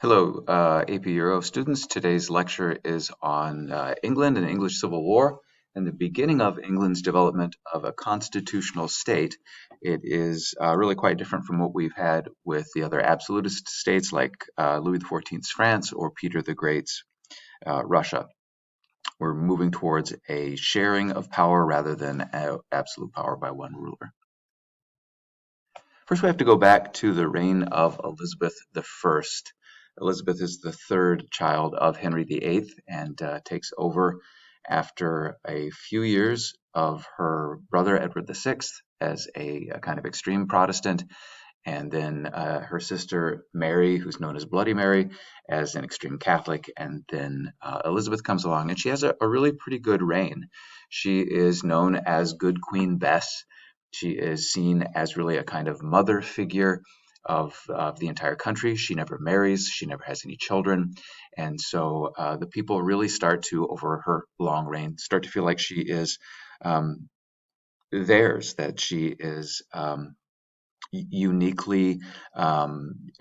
Hello, AP Euro students. Today's lecture is on England and English Civil War and the beginning of England's development of a constitutional state. It is really quite different from what we've had with the other absolutist states like Louis XIV's France or Peter the Great's Russia. We're moving towards a sharing of power rather than absolute power by one ruler. First, we have to go back to the reign of Elizabeth I. Elizabeth is the third child of Henry VIII and takes over after a few years of her brother Edward VI as a kind of extreme Protestant, and then her sister Mary, who's known as Bloody Mary, as an extreme Catholic, and then Elizabeth comes along, and she has a really pretty good reign. She is known as Good Queen Bess. She is seen as really a kind of mother figure of the entire country. She never marries, she never has any children, and so the people really start to, over her long reign, start to feel like she is theirs, that she is uniquely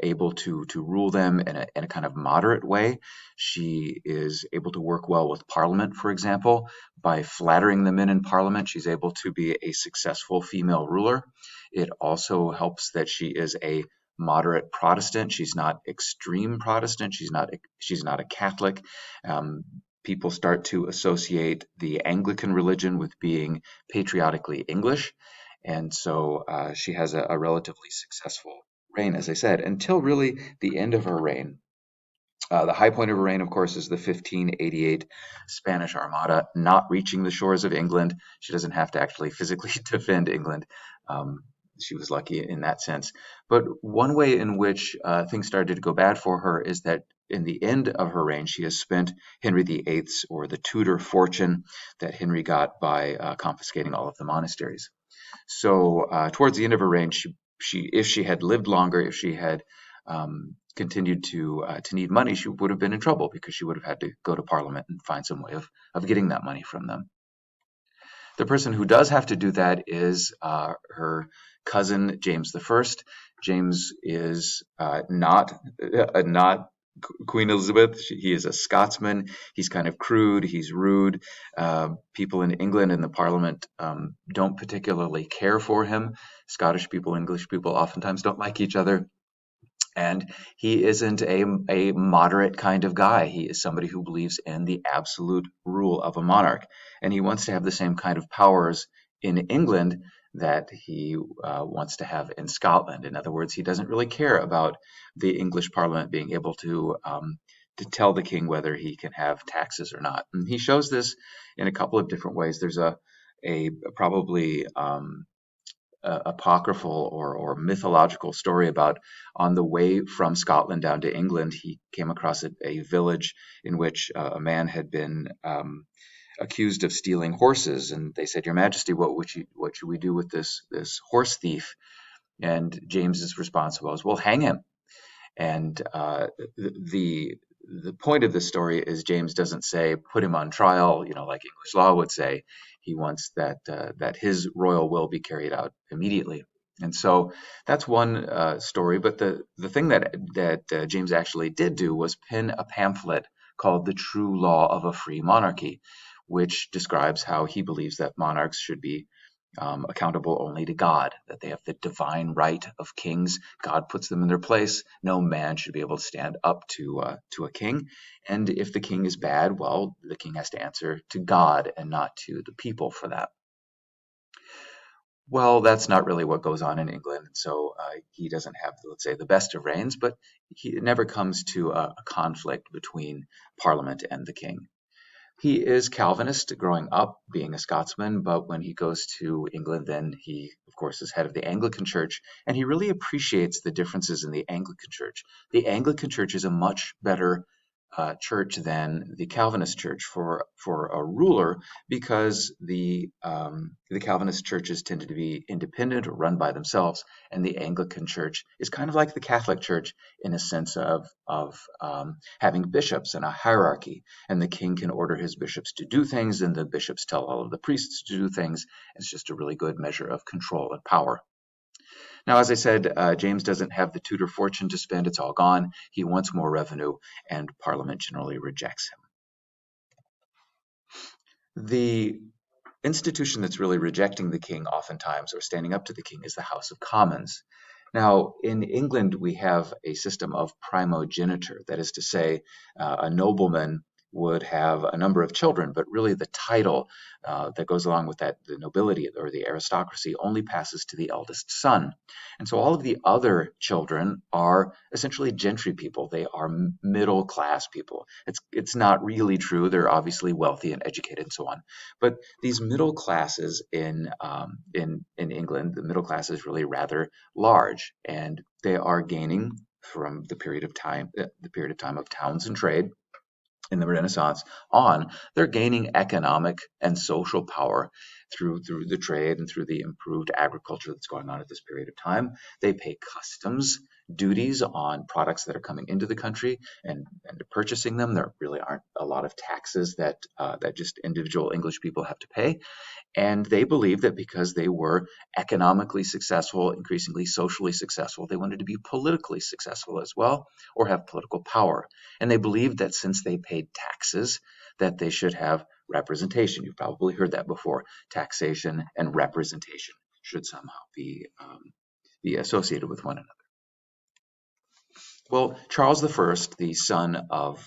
able to rule them in a kind of moderate way. She is able to work well with Parliament, for example. By flattering the men in Parliament, she's able to be a successful female ruler. It also helps that she is a moderate Protestant. She's not extreme Protestant. She's not a Catholic. People start to associate the Anglican religion with being patriotically English. And so she has a relatively successful reign, as I said, until really the end of her reign. The high point of her reign, of course, is the 1588 Spanish Armada not reaching the shores of England. She doesn't have to actually physically defend England. Um, she was lucky in that sense. But one way in which things started to go bad for her is that in the end of her reign, she has spent Henry VIII's or the Tudor fortune that Henry got by confiscating all of the monasteries. So towards the end of her reign, if she had lived longer, if she had continued to need money, she would have been in trouble because she would have had to go to Parliament and find some way of getting that money from them. The person who does have to do that is her cousin James I. James is not Queen Elizabeth. He is a Scotsman. He's kind of crude. He's rude. People in England in the Parliament don't particularly care for him. Scottish people, English people oftentimes don't like each other. And he isn't a moderate kind of guy. He is somebody who believes in the absolute rule of a monarch. And he wants to have the same kind of powers in England that he wants to have in Scotland. In other words, he doesn't really care about the English Parliament being able to tell the king whether he can have taxes or not. And he shows this in a couple of different ways. There's a probably apocryphal or mythological story about on the way from Scotland down to England, he came across a village in which a man had been accused of stealing horses, and they said, "Your Majesty, what should we do with this horse thief?" And James's response was, "Well, hang him." And the point of the story is James doesn't say put him on trial, like English law would say. He wants that his royal will be carried out immediately. And so that's one story. But the thing that James actually did do was pen a pamphlet called The True Law of a Free Monarchy, which describes how he believes that monarchs should be accountable only to God, that they have the divine right of kings. God puts them in their place. No man should be able to stand up to a king. And if the king is bad, well, the king has to answer to God and not to the people for that. Well, that's not really what goes on in England. So he doesn't have, let's say, the best of reigns, but it never comes to a conflict between Parliament and the king. He is Calvinist growing up, being a Scotsman, but when he goes to England, then he, of course, is head of the Anglican Church, and he really appreciates the differences in the Anglican Church. The Anglican Church is a much better church than the Calvinist Church for a ruler, because the Calvinist churches tended to be independent or run by themselves, and the Anglican Church is kind of like the Catholic Church in a sense of having bishops and a hierarchy, and the king can order his bishops to do things, and the bishops tell all of the priests to do things. It's just a really good measure of control and power. Now, as I said, James doesn't have the Tudor fortune to spend. It's all gone. He wants more revenue, and Parliament generally rejects him. The institution that's really rejecting the king oftentimes or standing up to the king is the House of Commons. Now, in England, we have a system of primogeniture. That is to say, a nobleman would have a number of children, but really the title that goes along with that, the nobility or the aristocracy, only passes to the eldest son. And so all of the other children are essentially gentry people. They are middle class people. It's not really true. They're obviously wealthy and educated and so on. But these middle classes in England, the middle class is really rather large, and they are gaining from the period of time of towns and trade in the Renaissance on, they're gaining economic and social power through the trade and through the improved agriculture that's going on at this period of time. They pay customs duties on products that are coming into the country and purchasing them. There really aren't a lot of taxes that just individual English people have to pay. And they believed that because they were economically successful, increasingly socially successful, they wanted to be politically successful as well, or have political power. And they believed that since they paid taxes, that they should have representation. You've probably heard that before. Taxation and representation should somehow be associated with one another. Well, Charles I, the son of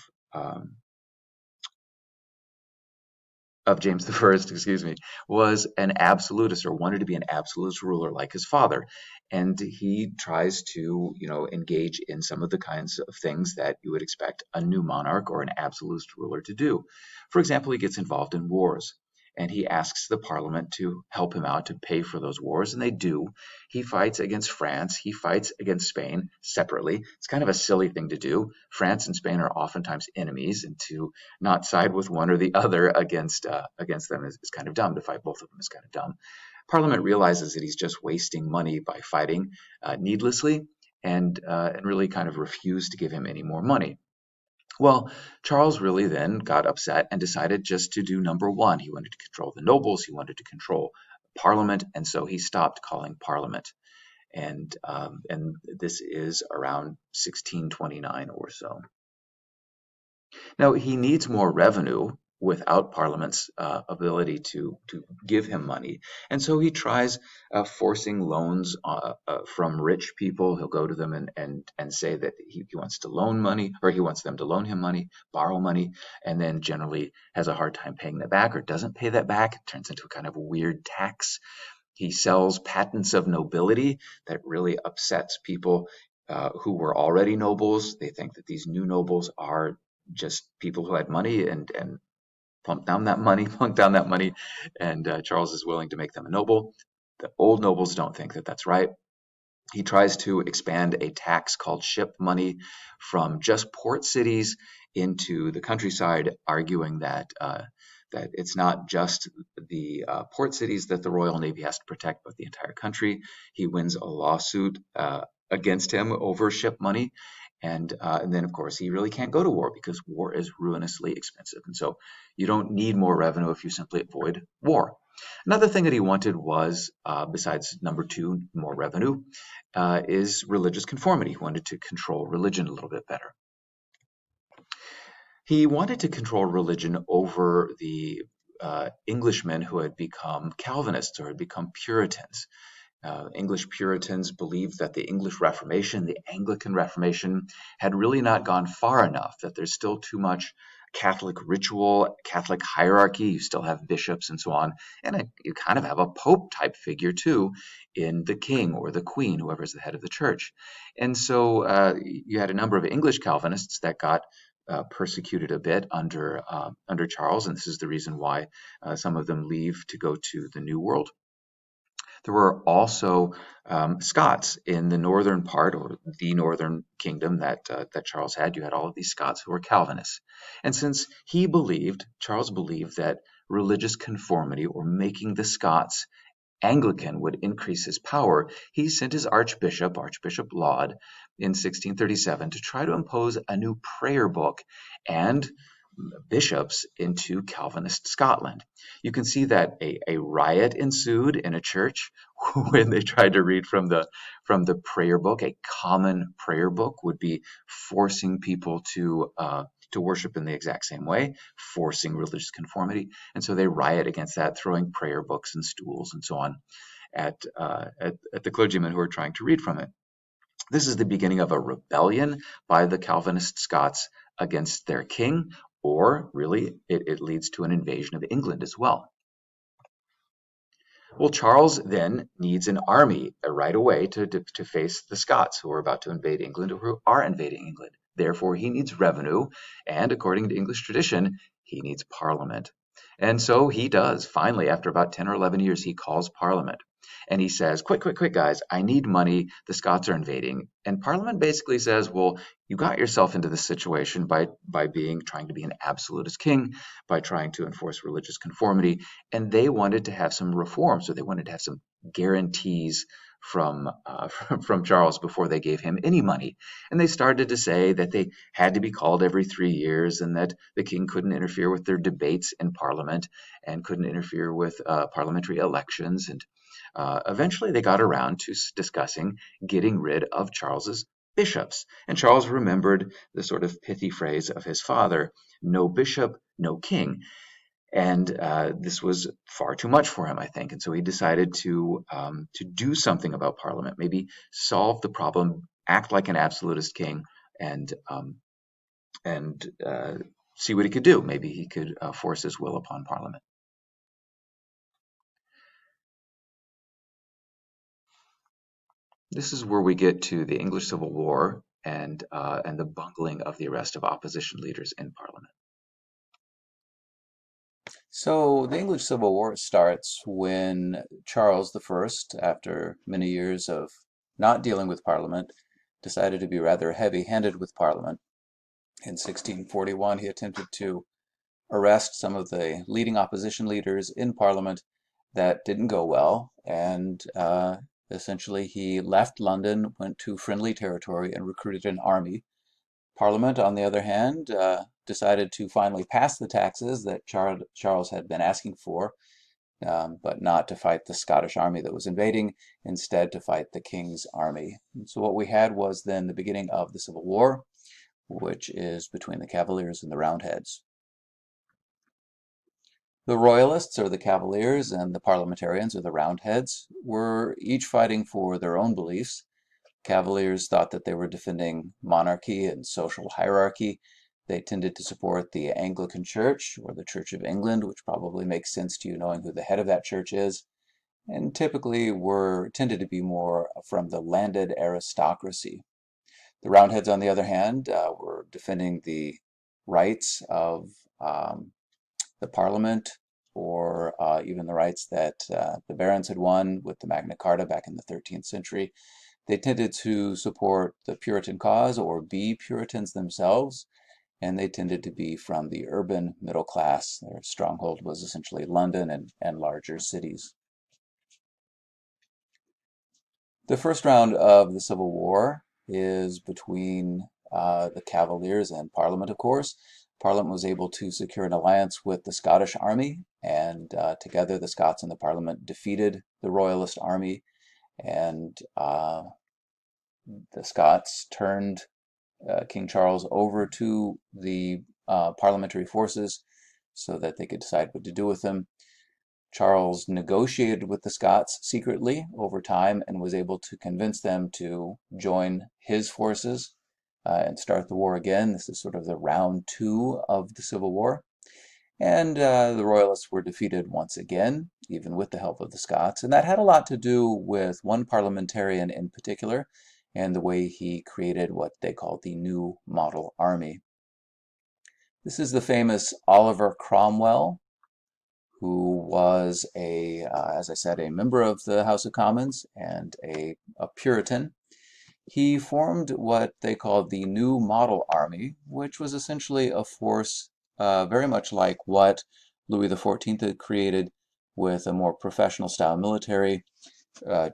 James I, excuse me, was an absolutist or wanted to be an absolute ruler like his father. And he tries to, engage in some of the kinds of things that you would expect a new monarch or an absolute ruler to do. For example, he gets involved in wars. And he asks the parliament to help him out to pay for those wars, and they do. He fights against France. He fights against Spain separately. It's kind of a silly thing to do. France and Spain are oftentimes enemies, and to not side with one or the other against them is kind of dumb. To fight both of them is kind of dumb. Parliament realizes that he's just wasting money by fighting needlessly, and really kind of refused to give him any more money. Well, Charles really then got upset and decided just to do number one. He wanted to control the nobles, he wanted to control Parliament, and so he stopped calling Parliament. And this is around 1629 or so. Now, he needs more revenue without Parliament's ability to give him money. And so he tries forcing loans from rich people. He'll go to them and say that he wants to loan money, or he wants them to loan him money, borrow money, and then generally has a hard time paying that back or doesn't pay that back. It turns into a kind of weird tax. He sells patents of nobility that really upsets people who were already nobles. They think that these new nobles are just people who had money and plunked down that money, and Charles is willing to make them a noble. The old nobles don't think that that's right. He tries to expand a tax called ship money from just port cities into the countryside, arguing that it's not just the port cities that the Royal Navy has to protect, but the entire country. He wins a lawsuit against him over ship money. And then, of course, he really can't go to war because war is ruinously expensive. And so you don't need more revenue if you simply avoid war. Another thing that he wanted was, besides number two, more revenue, is religious conformity. He wanted to control religion a little bit better. He wanted to control religion over the Englishmen who had become Calvinists or had become Puritans. English Puritans believed that the English Reformation, the Anglican Reformation, had really not gone far enough, that there's still too much Catholic ritual, Catholic hierarchy. You still have bishops and so on. And you kind of have a pope type figure too in the king or the queen, whoever's the head of the church. And so you had a number of English Calvinists that got persecuted a bit under Charles, and this is the reason why some of them leave to go to the New World. There were also Scots in the northern part, or the northern kingdom that Charles had. You had all of these Scots who were Calvinists. And since Charles believed that religious conformity or making the Scots Anglican would increase his power, he sent his Archbishop Laud, in 1637 to try to impose a new prayer book and bishops into Calvinist Scotland. You can see that a riot ensued in a church when they tried to read from the prayer book. A common prayer book would be forcing people to worship in the exact same way, forcing religious conformity, and so they riot against that, throwing prayer books and stools and so on at the clergymen who are trying to read from it. This is the beginning of a rebellion by the Calvinist Scots against their king, or really, it leads to an invasion of England as well. Well, Charles then needs an army right away to face the Scots who are about to invade England or who are invading England. Therefore, he needs revenue, and according to English tradition, he needs Parliament. And so he does. Finally, after about 10 or 11 years, he calls Parliament. And he says, quick, quick, quick, guys, I need money. The Scots are invading. And Parliament basically says, well, you got yourself into this situation by trying to be an absolutist king, by trying to enforce religious conformity. And they wanted to have some reform. So they wanted to have some guarantees from from Charles before they gave him any money. And they started to say that they had to be called every 3 years and that the king couldn't interfere with their debates in Parliament and couldn't interfere with parliamentary elections. And eventually they got around to discussing getting rid of Charles's bishops. And Charles remembered the sort of pithy phrase of his father, no bishop, no king. And this was far too much for him, I think. And so he decided to do something about Parliament, maybe solve the problem, act like an absolutist king, and and see what he could do. Maybe he could force his will upon Parliament. This is where we get to the English Civil War and the bungling of the arrest of opposition leaders in Parliament. So the English Civil War starts when Charles I, after many years of not dealing with Parliament, decided to be rather heavy-handed with Parliament. In 1641, he attempted to arrest some of the leading opposition leaders in Parliament. That didn't go well, and essentially he left London, went to friendly territory, and recruited an army. Parliament, on the other hand, decided to finally pass the taxes that Charles had been asking for, but not to fight the Scottish army that was invading, instead to fight the king's army. And so what we had was then the beginning of the Civil War, which is between the Cavaliers and the Roundheads. The Royalists, or the Cavaliers, and the Parliamentarians, or the Roundheads, were each fighting for their own beliefs. Cavaliers thought that they were defending monarchy and social hierarchy. They tended to support the Anglican Church, or the Church of England, which probably makes sense to you knowing who the head of that church is, and typically tended to be more from the landed aristocracy. The Roundheads, on the other hand, were defending the rights of the Parliament, or even the rights that the barons had won with the Magna Carta back in the 13th century. They tended to support the Puritan cause or be Puritans themselves, and they tended to be from the urban middle class. Their stronghold was essentially London and larger cities. The first round of the Civil War is between the Cavaliers and Parliament, of course. Parliament was able to secure an alliance with the Scottish army, and together the Scots and the Parliament defeated the Royalist army, and the Scots turned King Charles over to the parliamentary forces so that they could decide what to do with him. Charles negotiated with the Scots secretly over time and was able to convince them to join his forces and start the war again. This is sort of the round two of the Civil War. And the Royalists were defeated once again, even with the help of the Scots. And that had a lot to do with one parliamentarian in particular and the way he created what they called the New Model Army. This is the famous Oliver Cromwell, who was as I said, a member of the House of Commons and a Puritan. He formed what they called the New Model Army, which was essentially a force very much like what Louis XIV had created, with a more professional style military,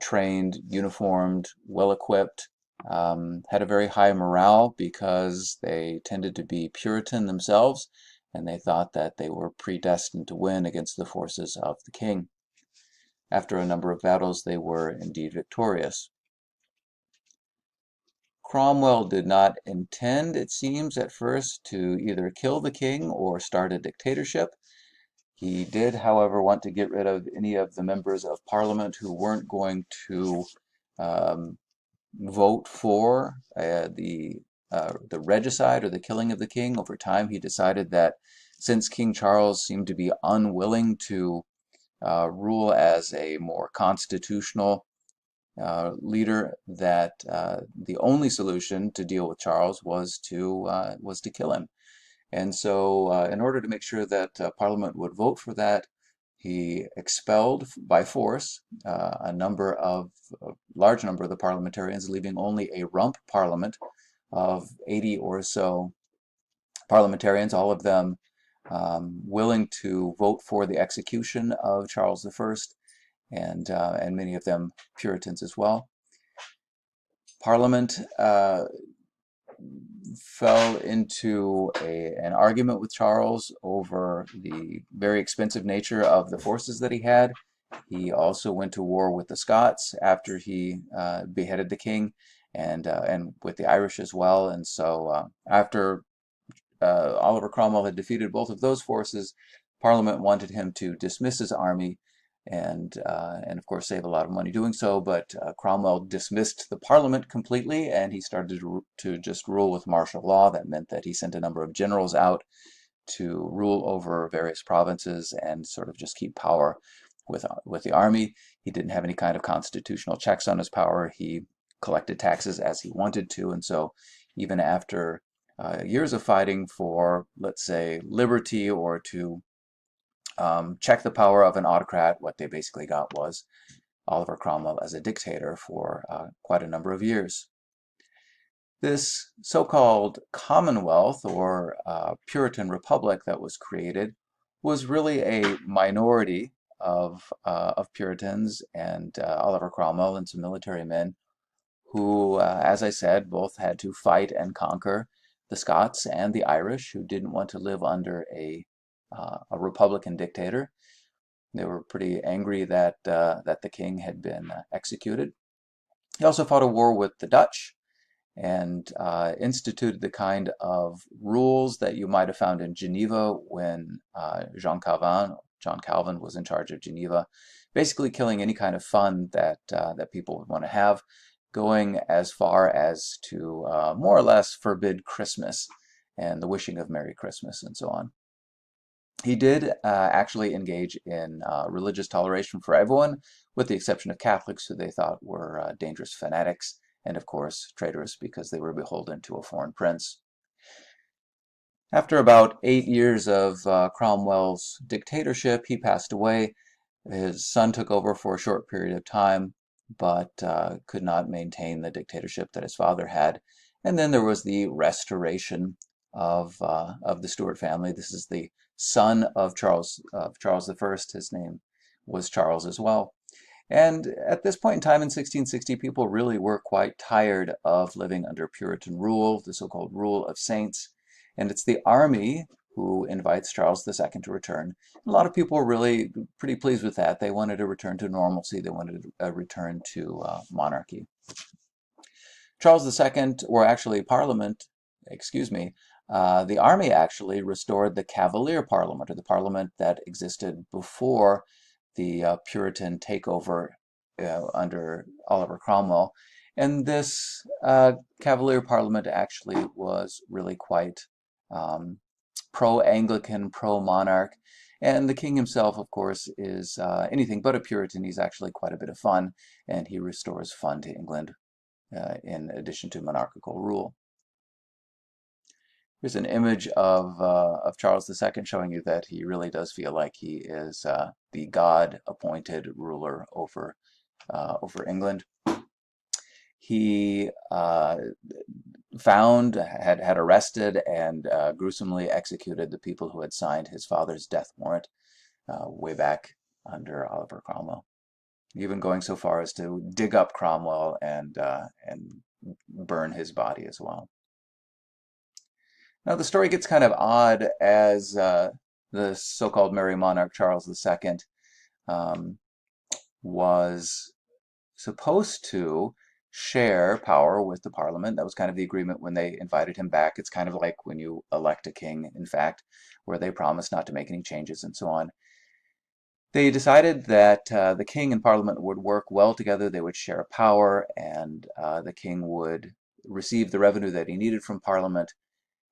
trained, uniformed, well-equipped, had a very high morale because they tended to be Puritan themselves, and they thought that they were predestined to win against the forces of the king. After a number of battles, they were indeed victorious. Cromwell did not intend, it seems, at first to either kill the king or start a dictatorship. He did, however, want to get rid of any of the members of parliament who weren't going to um, vote for the regicide or the killing of the king. Over time, he decided that since King Charles seemed to be unwilling to rule as a more constitutional leader, that the only solution to deal with Charles was to kill him. And so, in order to make sure that Parliament would vote for that, he expelled by force a large number of the parliamentarians, leaving only a rump parliament of 80 or so parliamentarians, all of them willing to vote for the execution of Charles I, and many of them Puritans as well. Parliament fell into an argument with Charles over the very expensive nature of the forces that he had. He also went to war with the Scots after he beheaded the king, and with the Irish as well. And so after Oliver Cromwell had defeated both of those forces, Parliament wanted him to dismiss his army and of course save a lot of money doing so. But Cromwell dismissed the Parliament completely, and he started to just rule with martial law. That meant that he sent a number of generals out to rule over various provinces and sort of just keep power with the army. He didn't have any kind of constitutional checks on his power. He collected taxes as he wanted to, and so even after years of fighting for, let's say, liberty or to check the power of an autocrat, what they basically got was Oliver Cromwell as a dictator for quite a number of years. This so-called Commonwealth or Puritan Republic that was created was really a minority of Puritans and Oliver Cromwell and some military men who, as I said, both had to fight and conquer the Scots and the Irish, who didn't want to live under a Republican dictator. They were pretty angry that the king had been executed. He also fought a war with the Dutch and instituted the kind of rules that you might have found in Geneva when John Calvin was in charge of Geneva, basically killing any kind of fun that people would want to have, going as far as to more or less forbid Christmas and the wishing of Merry Christmas and so on. He did actually engage in religious toleration for everyone, with the exception of Catholics, who they thought were dangerous fanatics, and of course traitorous because they were beholden to a foreign prince. After about 8 years of Cromwell's dictatorship, he passed away. His son took over for a short period of time, but could not maintain the dictatorship that his father had. And then there was the restoration of the Stuart family. This is the son of Charles I. His name was Charles as well. And at this point in time in 1660, people really were quite tired of living under Puritan rule, the so-called rule of saints. And it's the army who invites Charles II to return. A lot of people were really pretty pleased with that. They wanted a return to normalcy. They wanted a return to monarchy. Charles II, or actually Parliament, excuse me, the army actually restored the Cavalier Parliament, or the Parliament that existed before the Puritan takeover under Oliver Cromwell. And this Cavalier Parliament actually was really quite pro-Anglican, pro-monarch. And the king himself, of course, is anything but a Puritan. He's actually quite a bit of fun, and he restores fun to England in addition to monarchical rule. Here's an image of Charles II showing you that he really does feel like he is the God-appointed ruler over England. He had arrested and gruesomely executed the people who had signed his father's death warrant way back under Oliver Cromwell, even going so far as to dig up Cromwell and burn his body as well. Now the story gets kind of odd as the so-called Merry Monarch Charles II um, was supposed to share power with the Parliament. That was kind of the agreement when they invited him back. It's kind of like when you elect a king, in fact, where they promise not to make any changes and so on. They decided that the king and Parliament would work well together. They would share power, and the king would receive the revenue that he needed from Parliament.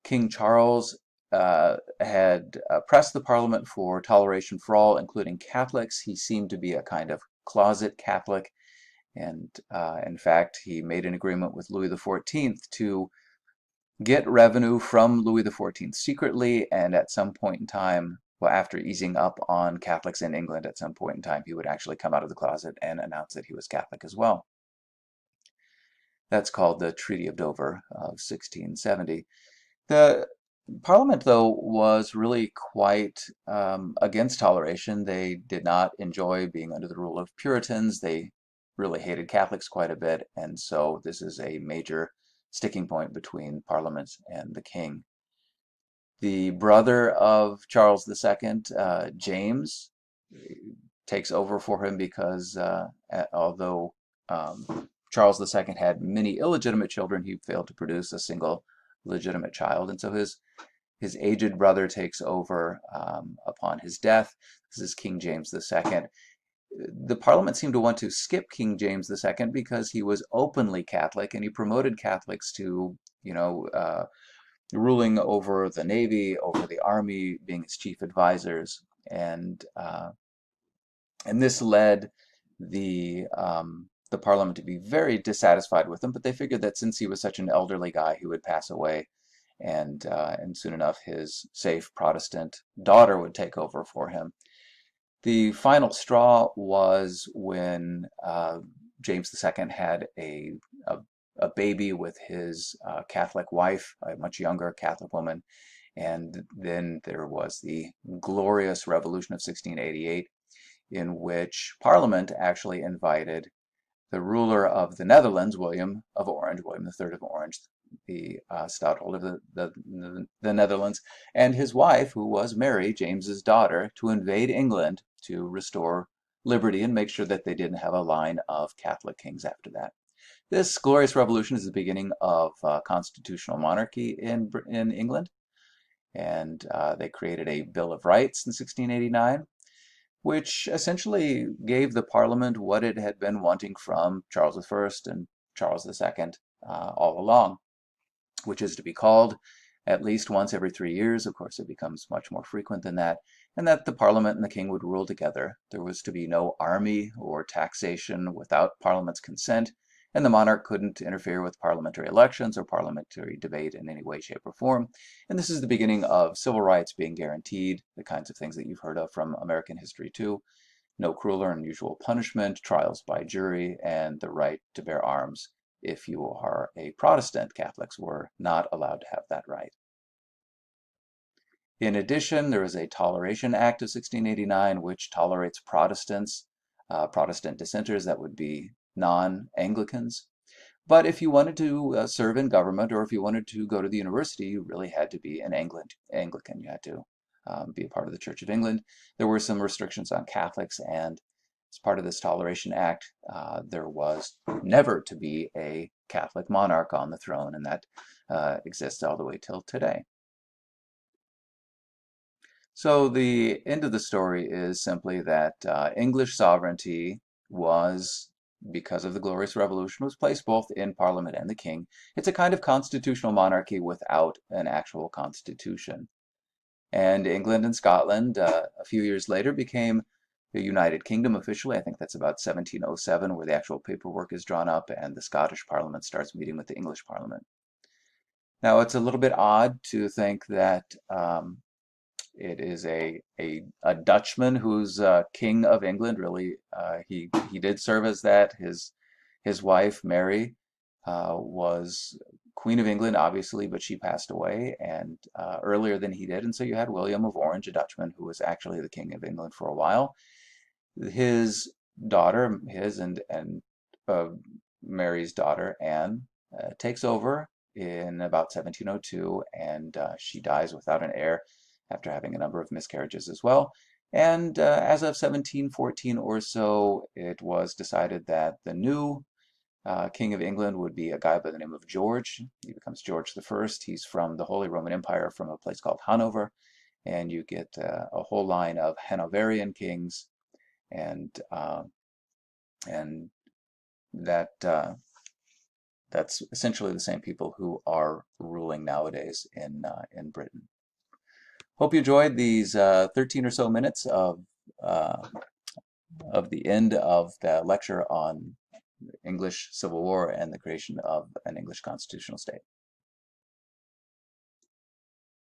King Charles had pressed the Parliament for toleration for all, including Catholics. He seemed to be a kind of closet Catholic, and in fact, he made an agreement with Louis XIV to get revenue from Louis XIV secretly, and at some point in time, well, after easing up on Catholics in England, at some point in time, he would actually come out of the closet and announce that he was Catholic as well. That's called the Treaty of Dover of 1670. The Parliament, though, was really quite against toleration. They did not enjoy being under the rule of Puritans. They really hated Catholics quite a bit, and so this is a major sticking point between Parliament and the king. The brother of Charles II, James, takes over for him because although Charles II had many illegitimate children, he failed to produce a single legitimate child, and so his aged brother takes over upon his death. This is King James II. The Parliament seemed to want to skip King James II because he was openly Catholic, and he promoted Catholics to, ruling over the Navy, over the Army, being its chief advisors, and this led the Parliament to be very dissatisfied with him. But they figured that since he was such an elderly guy, he would pass away, and soon enough his safe Protestant daughter would take over for him. The final straw was when James II had a baby with his Catholic wife, a much younger Catholic woman, and then there was the glorious Revolution of 1688, in which Parliament actually invited the ruler of the Netherlands, William of Orange, William III of Orange, the stadtholder of the Netherlands, and his wife, who was Mary, James's daughter, to invade England to restore liberty and make sure that they didn't have a line of Catholic kings after that. This glorious revolution is the beginning of constitutional monarchy in England, and they created a Bill of Rights in 1689, which essentially gave the Parliament what it had been wanting from Charles I and Charles II all along, which is to be called at least once every 3 years. Of course, it becomes much more frequent than that, and that the Parliament and the King would rule together. There was to be no army or taxation without Parliament's consent, and the monarch couldn't interfere with parliamentary elections or parliamentary debate in any way, shape, or form. And this is the beginning of civil rights being guaranteed, the kinds of things that you've heard of from American history too. No cruel or unusual punishment, trials by jury, and the right to bear arms. If you are a Protestant, Catholics were not allowed to have that right. In addition, there is a Toleration Act of 1689, which tolerates Protestants, Protestant dissenters, that would be non-Anglicans. But if you wanted to serve in government, or if you wanted to go to the university, you really had to be an Anglican. You had to be a part of the Church of England. There were some restrictions on Catholics, and as part of this Toleration Act, there was never to be a Catholic monarch on the throne, and that exists all the way till today. So the end of the story is simply that English sovereignty was, because of the Glorious Revolution, was placed both in Parliament and the King. It's a kind of constitutional monarchy without an actual constitution. And England and Scotland, a few years later, became the United Kingdom officially. I think that's about 1707, where the actual paperwork is drawn up, and the Scottish Parliament starts meeting with the English Parliament. Now, it's a little bit odd to think that it is a Dutchman who's King of England. Really, he did serve as that. His wife Mary was Queen of England, obviously, but she passed away and earlier than he did, and so you had William of Orange, a Dutchman, who was actually the King of England for a while. His daughter, his and Mary's daughter Anne, takes over in about 1702, and she dies without an heir after having a number of miscarriages as well. And as of 1714 or so, it was decided that the new King of England would be a guy by the name of George. He becomes George the First. He's from the Holy Roman Empire, from a place called Hanover, and you get a whole line of Hanoverian kings, and and that that's essentially the same people who are ruling nowadays in Britain. Hope you enjoyed these 13 or so minutes of the end of the lecture on English Civil War and the creation of an English constitutional state.